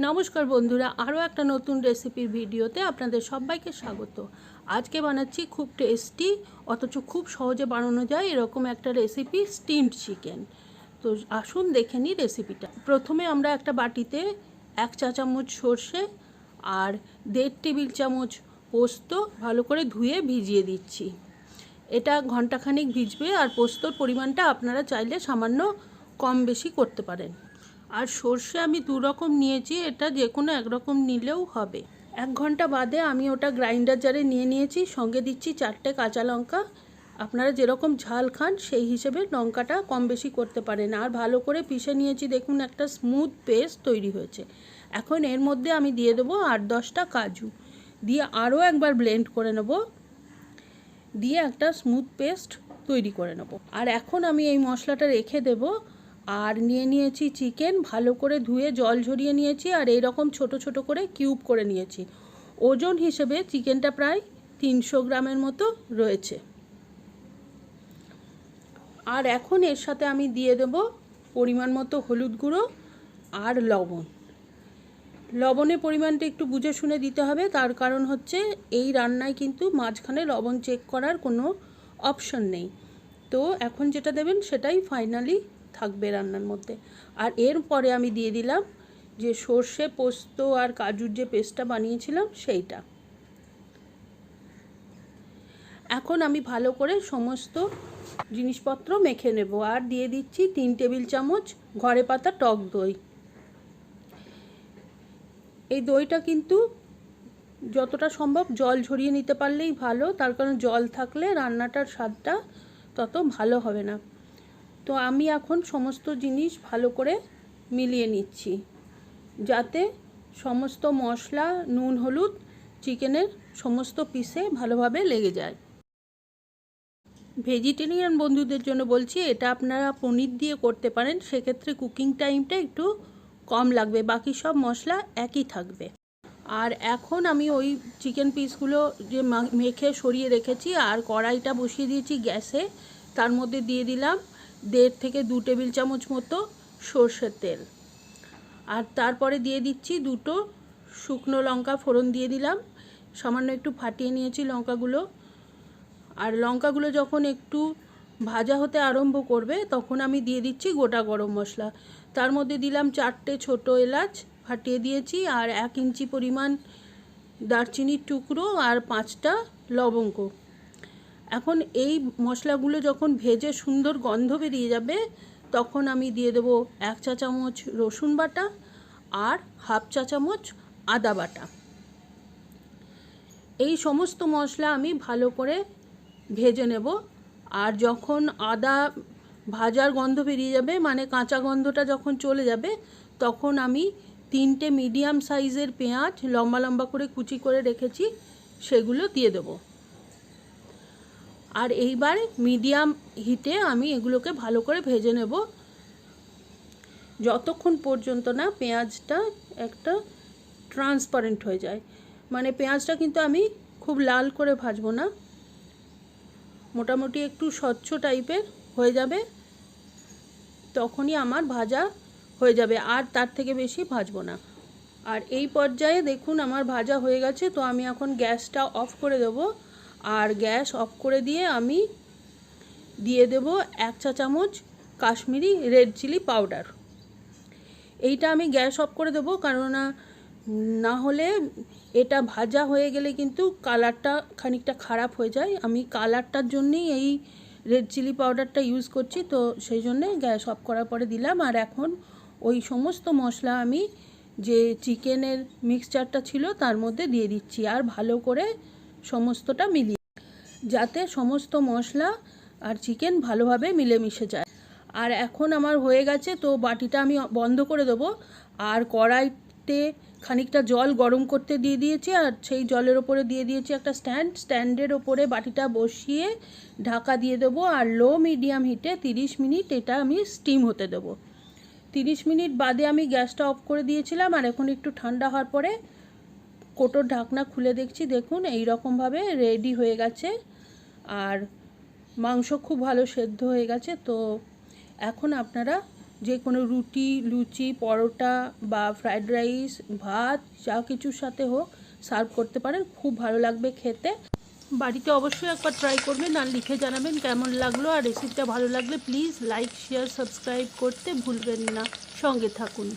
নমস্কার বন্ধুরা, আরও একটা নতুন রেসিপির ভিডিওতে আপনাদের সবাইকে স্বাগত। আজকে বানাচ্ছি খুব টেস্টি অথচ খুব সহজে বানানো যায় এরকম একটা রেসিপি, স্টিমড চিকেন। তো আসুন দেখে নিই রেসিপিটা। প্রথমে আমরা একটা বাটিতে 1 চা চামচ সর্ষে আর 1.5 টেবিল চামচ পোস্ত ভালো করে ধুয়ে ভিজিয়ে দিচ্ছি। এটা ঘন্টাখানিক ভিজবে, আর পোস্তর পরিমাণটা আপনারা চাইলে সামান্য কম বেশি করতে পারেন। আর সর্ষে আমি 2 রকম নিয়েছি, এটা যে কোনো একরকম নিলেও হবে। 1 ঘন্টা বাদে আমি ওটা গ্রাইন্ডার জারে নিয়ে নিয়েছি। সঙ্গে দিচ্ছি 4টে কাঁচা লঙ্কা। আপনারা যেরকম ঝাল খান সেই হিসেবে লঙ্কাটা কম বেশি করতে পারেন। আর ভালো করে পিষে নিয়েছি, দেখুন একটা স্মুথ পেস্ট তৈরি হয়েছে। এখন এর মধ্যে আমি দিয়ে দেবো 8-10টা কাজু, দিয়ে আরও একবার ব্লেন্ড করে নেব, দিয়ে একটা স্মুথ পেস্ট তৈরি করে নেব। আর এখন আমি এই মশলাটা রেখে দেব। আর নিয়ে নিয়েছি চিকেন, ভালো করে ধুয়ে জল ঝরিয়ে নিয়েছি, আর এই রকম ছোট ছোট করে কিউব করে নিয়েছি। ওজন হিসেবে চিকেনটা প্রায় 300 গ্রামের মতো রয়েছে। আর এখন এর সাথে আমি দিয়ে দেব পরিমাণ মতো হলুদ গুঁড়ো আর লবণ। লবণের পরিমাণটা একটু বুঝে শুনে দিতে হবে, তার কারণ হচ্ছে এই রান্নায় কিন্তু মাঝখানে লবণ চেক করার কোনো অপশন নেই। তো এখন যেটা দেবেন সেটাই ফাইনালি থাকবে রান্নার মধ্যে। আর এরপরে আমি দিয়ে দিলাম যে সর্ষে, পোস্ত আর কাজুর যে পেস্টটা বানিয়েছিলাম সেইটা। এখন আমি ভালো করে সমস্ত জিনিসপত্র মেখে নেব। আর দিয়ে দিচ্ছি 3 টেবিল চামচ ঘরে পাতা টক দই। এই দইটা কিন্তু যতটা সম্ভব জল ঝরিয়ে নিতে পারলেই ভালো, তার কারণ জল থাকলে রান্নাটার স্বাদটা তত ভালো হবে না। তো আমি এখন সমস্ত জিনিস ভালো করে মিলিয়ে নিচ্ছি, যাতে সমস্ত মশলা, নুন, হলুদ চিকেনের সমস্ত পিসে ভালোভাবে লেগে যায়। ভেজিটেরিয়ান বন্ধুদের জন্য বলছি, এটা আপনারা পনির দিয়ে করতে পারেন, সেক্ষেত্রে কুকিং টাইমটা একটু কম লাগবে, বাকি সব মশলা একই থাকবে। আর এখন আমি ওই চিকেন পিসগুলো যে মেখে সরিয়ে রেখেছি, আর কড়াইটা বসিয়ে দিয়েছি গ্যাসে। তার মধ্যে দিয়ে দিলাম 1.5 থেকে 2 টেবিল চামচ মতো সর্ষের তেল। আর তারপরে দিয়ে দিচ্ছি 2টো শুকনো লঙ্কা ফোড়ন দিয়ে দিলাম। সামান্য একটু ফাটিয়ে নিয়েছি লঙ্কাগুলো। আর লঙ্কাগুলো যখন একটু ভাজা হতে আরম্ভ করবে তখন আমি দিয়ে দিচ্ছি গোটা গরম মশলা। তার মধ্যে দিলাম 4টে ছোটো এলাচ ফাটিয়ে দিয়েছি, আর 1 ইঞ্চি পরিমাণ দারচিনির টুকরো, আর 5টা লবঙ্গ। এখন এই মশলাগুলো যখন ভেজে সুন্দর গন্ধ বেরিয়ে যাবে তখন আমি দিয়ে দেবো 1 চা চামচ রসুন বাটা আর 1/2 চা চামচ আদা বাটা। এই সমস্ত মশলা আমি ভালো করে ভেজে নেব। আর যখন আদা ভাজার গন্ধ বেরিয়ে যাবে, মানে কাঁচা গন্ধটা যখন চলে যাবে, তখন আমি 3টে মিডিয়াম সাইজের পেঁয়াজ লম্বা লম্বা করে কুচি করে রেখেছি, সেগুলো দিয়ে দেবো। আর এইবার মিডিয়াম হিটে আমি এগুলোকে ভালো করে ভেজে নেব, যতক্ষণ পর্যন্ত না পেঁয়াজটা একটা ট্রান্সপারেন্ট হয়ে যায়। মানে পেঁয়াজটা কিন্তু আমি খুব লাল করে ভাজবো না, মোটামুটি একটু স্বচ্ছ টাইপের হয়ে যাবে, তখনই আমার ভাজা হয়ে যাবে। আর তার থেকে বেশি ভাজবো না। আর এই পর্যায়ে দেখুন আমার ভাজা হয়ে গেছে। তো আমি এখন গ্যাসটা অফ করে দেবো। আর গ্যাস অফ করে দিয়ে আমি দিয়ে দেব 1 চা চামচ কাশ্মীরি রেড চিলি পাউডার। এইটা আমি গ্যাস অফ করে দেবো, কারণ না হলে এটা ভাজা হয়ে গেলে কিন্তু কালারটা খানিকটা খারাপ হয়ে যায়। আমি কালারটার জন্যই এই রেড চিলি পাউডারটা ইউজ করছি, তো সেই জন্যে গ্যাস অফ করার পরে দিলাম। আর এখন ওই সমস্ত মশলা আমি যে চিকেনের মিক্সচারটা ছিল তার মধ্যে দিয়ে দিচ্ছি, আর ভালো করে সমস্তটা মিলিয়ে, যাতে সমস্ত মশলা আর চিকেন ভালোভাবে মিলেমিশে যায়। আর এখন আমার হয়ে গেছে, তো বাটিটা আমি বন্ধ করে দেবো। আর কড়াইতে খানিকটা জল গরম করতে দিয়ে দিয়েছি, আর সেই জলের ওপরে দিয়ে দিয়েছি একটা স্ট্যান্ডের ওপরে বাটিটা বসিয়ে ঢাকা দিয়ে দেবো। আর লো মিডিয়াম হিটে 30 মিনিট এটা আমি স্টিম হতে দেবো। 30 মিনিট বাদে আমি গ্যাসটা অফ করে দিয়েছিলাম। আর এখন একটু ঠান্ডা হওয়ার পরে কোটোর ঢাকনা খুলে দেখছি, দেখুন এই রকমভাবে রেডি হয়ে গেছে। আর মাংস খুব ভালো সেদ্ধ হয়ে গেছে। তো এখন আপনারা যে কোনো রুটি, লুচি, পরোটা বা ফ্রায়েড রাইস, ভাত, যা কিছুর সাথে হোক সার্ভ করতে পারেন। খুব ভালো লাগবে খেতে। বাড়িতে অবশ্যই একবার ট্রাই করবেন আর লিখে জানাবেন কেমন লাগলো। আর রেসিপিটা ভালো লাগলে প্লিজ লাইক, শেয়ার, সাবস্ক্রাইব করতে ভুলবেন না। সঙ্গে থাকুন।